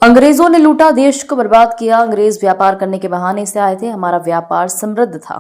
अंग्रेजों ने लूटा, देश को बर्बाद किया। अंग्रेज व्यापार करने के बहाने से आए थे। हमारा व्यापार समृद्ध था।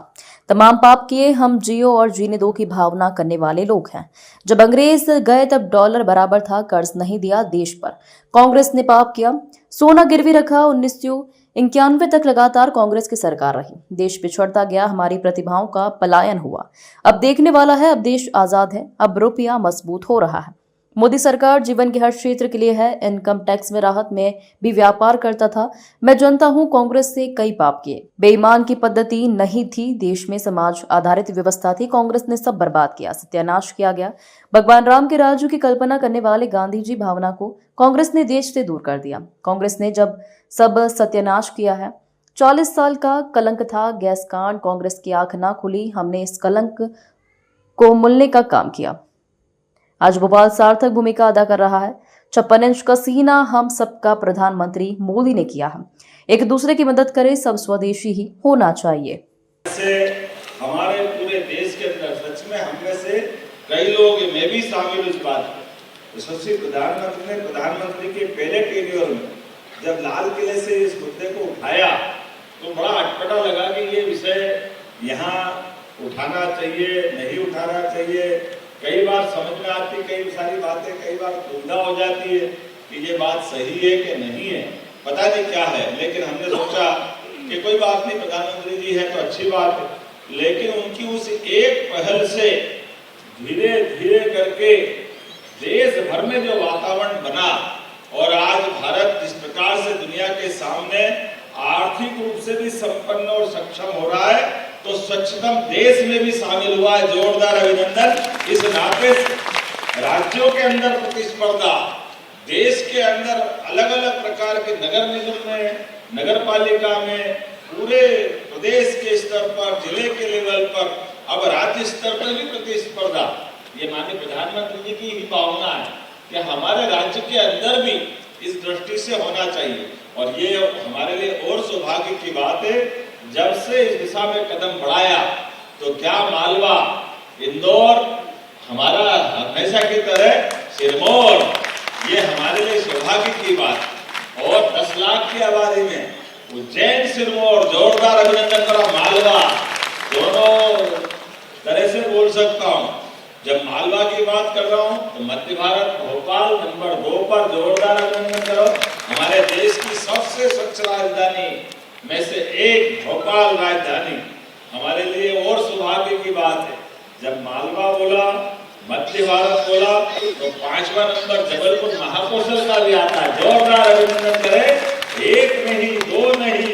तमाम पाप किए, हम जियो और जीने दो की भावना करने वाले लोग हैं। जब अंग्रेज गए तब डॉलर बराबर था, कर्ज नहीं दिया देश पर। कांग्रेस ने पाप किया, सोना गिरवी रखा। 1991 तक लगातार कांग्रेस की सरकार रही। देश पिछड़ता गया, हमारी प्रतिभाओं का पलायन हुआ। अब देखने वाला है, अब देश आजाद है, अब रुपया मजबूत हो रहा है। मोदी सरकार जीवन के हर क्षेत्र के लिए है। इनकम टैक्स में राहत में भी व्यापार करता था। मैं जानता हूं, कांग्रेस से कई पाप किए। बेईमान की पद्धति नहीं थी, देश में समाज आधारित व्यवस्था थी। कांग्रेस ने सब बर्बाद किया, सत्यानाश किया गया। भगवान राम के राज्य की कल्पना करने वाले गांधी जी भावना को कांग्रेस ने देश से दूर कर दिया। कांग्रेस ने जब सब सत्यानाश किया है। 40 साल का कलंक था गैस कांड। कांग्रेस की आंख ना खुली, हमने इस कलंक को मुलने का काम किया। आज भोपाल सार्थक भूमिका अदा कर रहा है। 56 इंच का सीना हम सबका प्रधानमंत्री मोदी ने किया है। एक दूसरे की मदद करें, सब स्वदेशी ही होना चाहिए। हमारे पूरे देश के अंदर सच में हम में से कई लोग, मैं भी शामिल इस बात में, यशस्वी प्रधानमंत्री ने प्रधानमंत्री के पहले टेन्योर में जब लाल किले से इस मुद्दे को उठाया तो बड़ा अटपटा लगा कि ये विषय यहाँ उठाना चाहिए, नहीं उठाना चाहिए। कई बार समझ में आती कई सारी बातें, कई बार दुविधा हो जाती है कि ये बात सही है कि नहीं है, पता नहीं क्या है। लेकिन हमने सोचा कि कोई बात नहीं, प्रधानमंत्री जी है तो अच्छी बात है। लेकिन उनकी उस एक पहल से धीरे धीरे करके देश भर में जो वातावरण बना और आज भारत जिस प्रकार से दुनिया के सामने आर्थिक रूप से भी संपन्न और सक्षम हो रहा है, तो स्वच्छतम देश में भी शामिल हुआ है। जोरदार अभिनंदन। इस नाते राज्यों के अंदर प्रतिस्पर्धा, देश के अंदर अलग अलग प्रकार के नगर निगम में, नगर पालिका में, पूरे प्रदेश के स्तर पर, जिले के लेवल पर, अब राज्य स्तर पर भी प्रतिस्पर्धा। ये माननीय प्रधानमंत्री जी की ही भावना है कि हमारे राज्य के अंदर भी इस दृष्टि से होना चाहिए। और ये हमारे लिए और सौभाग्य की बात है, जब से इस दिशा में कदम बढ़ाया तो क्या मालवा, इंदौर हमारा हमेशा की तरह सिरमौर, ये हमारे लिए सौभाग्य की बात। और 10 लाख की आबादी में उज्जैन, सिरमौर, जोरदार अभिनंदन करो। मालवा दोनों तरह से बोल सकता हूँ। जब मालवा की बात कर रहा हूँ तो मध्य भारत, भोपाल नंबर 2 पर, जोरदार अभिनंदन करो। हमारे देश की सबसे स्वच्छ राजधानी में से एक भोपाल राजधानी हमारे लिए और सौभाग्य की बात है। जब मालवा बोला, मध्य भारत बोला, तो 5वां नंबर जबलपुर महाकौशल का भी आता है। जोरदार अभिनंदन करें। एक नहीं, 2 नहीं,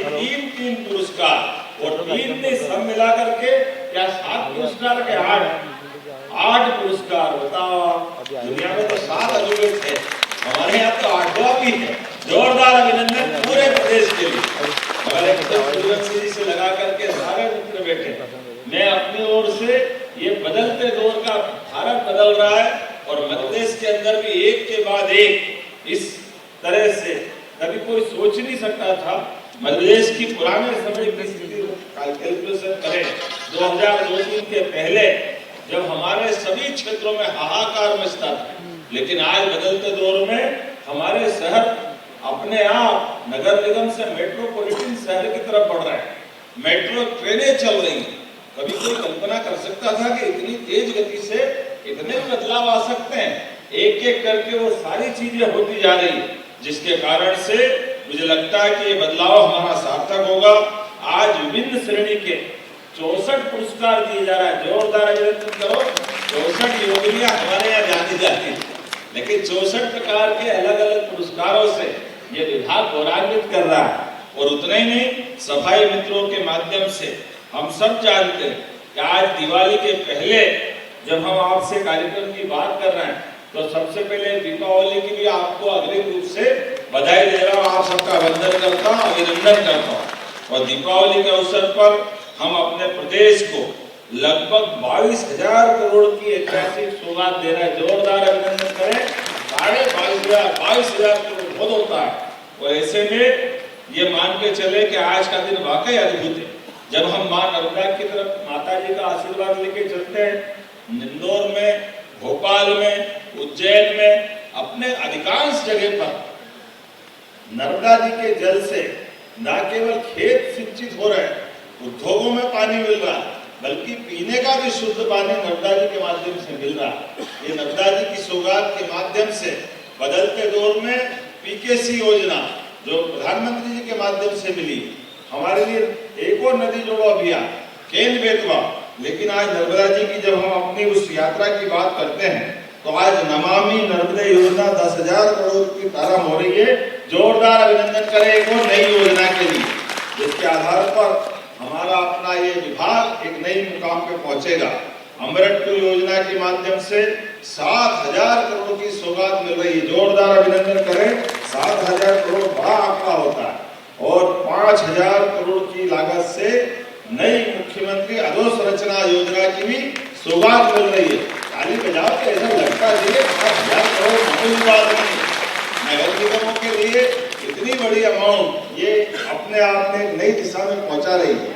3 पुरस्कार, और 3 ने सब मिला करके क्या 7 पुरस्कार के 8 पुरस्कार। बताओ, दुनिया में तो 7 अजूबे थे, हमारे यहाँ तो 8वां भी है। जोरदार अभिनंदन पूरे प्रदेश के लिए। हमारे से लगा करके सारे मित्र बैठे। मैं अपनी ओर से ये बदलते दौर का भारत बदल रहा है और मध्य प्रदेश के अंदर भी एक के बाद एक इस तरह से कभी कोई सोच नहीं सकता था। मध्य प्रदेश की पुराने समय की स्थिति कैलकुलेशन करें 2002-3 के पहले, जब हमारे सभी क्षेत्रों में हाहाकार मचता था, लेकिन आज बदलते दौर में हमारे शहर अपने आप नगर निगम से मेट्रोपॉलिटन शहर की तरफ बढ़ रहे हैं। मेट्रो ट्रेनें चल रही हैं। कभी कोई कल्पना कर सकता था कि इतनी तेज गति से इतने बदलाव आ सकते हैं? एक एक करके वो सारी चीजें होती जा रही है, जिसके कारण से मुझे लगता है कि ये बदलाव हमारा सार्थक होगा। आज विभिन्न श्रेणी के 64 पुरस्कार दिए जा रहा है। जोरदार अभिनंदन करो। 64 योगिनियां हमारे यहाँ जानी जाती है, लेकिन 64 प्रकार के अलग अलग पुरस्कारों से ये विभाग गौरवान्वित कर रहा है। और उतना ही नहीं, सफाई मित्रों के माध्यम से हम सब जानते हैं कि आज दिवाली के पहले जब हम आपसे कार्यक्रम की बात कर रहे हैं, तो सबसे पहले दीपावली की भी आपको अग्रिम रूप से बधाई दे रहा हूँ। आप सबका वंदन करता हूँ, अभिनंदन करता हूँ। और दीपावली के अवसर पर हम अपने प्रदेश को लगभग 22,000 करोड़ की ऐतिहासिक सौगात दे रहे हैं। जोरदार अभिनंदन करें। 22,000 करोड़ बहुत होता है। और ऐसे में ये मान के चले कि आज का दिन वाकई अद्भुत है। जब हम मां नर्मदा की तरफ माता जी का आशीर्वाद लेके चलते हैं, इंदौर में, भोपाल में, उज्जैन में, अपने अधिकांश जगह पर नर्मदा जी के जल से न केवल खेत सिंचित हो रहे हैं, उद्योगों में पानी मिल रहा है, बल्कि पीने का भी शुद्ध पानी नर्मदा जी के माध्यम से मिल रहा है। ये नर्मदा जी की सौगात के माध्यम से बदलते दौर में पीकेसी योजना जो प्रधानमंत्री जी के माध्यम से मिली, हमारे लिए एक और नदी जोड़ो अभियान केन बेतवा। लेकिन आज नर्मदा जी की जब हम अपनी उस यात्रा की बात करते हैं तो आज नमामि नर्मदे योजना 10,000 करोड़ की प्रारंभ हो रही है। जोरदार अभिनंदन करें एक और नई योजना के लिए, जिसके आधार पर हमारा अपना ये विभाग एक नई मुकाम पे पहुंचेगा। अमृतपुर योजना के माध्यम से 7,000 करोड़ की सौगात मिल रही है। जोरदार अभिनंदन करें। 7,000 करोड़ बड़ा आंकड़ा होता है और 5,000 करोड़ की लागत से नई मुख्यमंत्री अधोसंरचना योजना की भी सौगात मिल रही है। ताली बजाओ तो ऐसा लगता है 5,000 करोड़ मामूली बात नहीं। नगर निगमों के लिए इतनी बड़ी अमाउंट ये अपने आप में एक नई दिशा में पहुंचा रही है।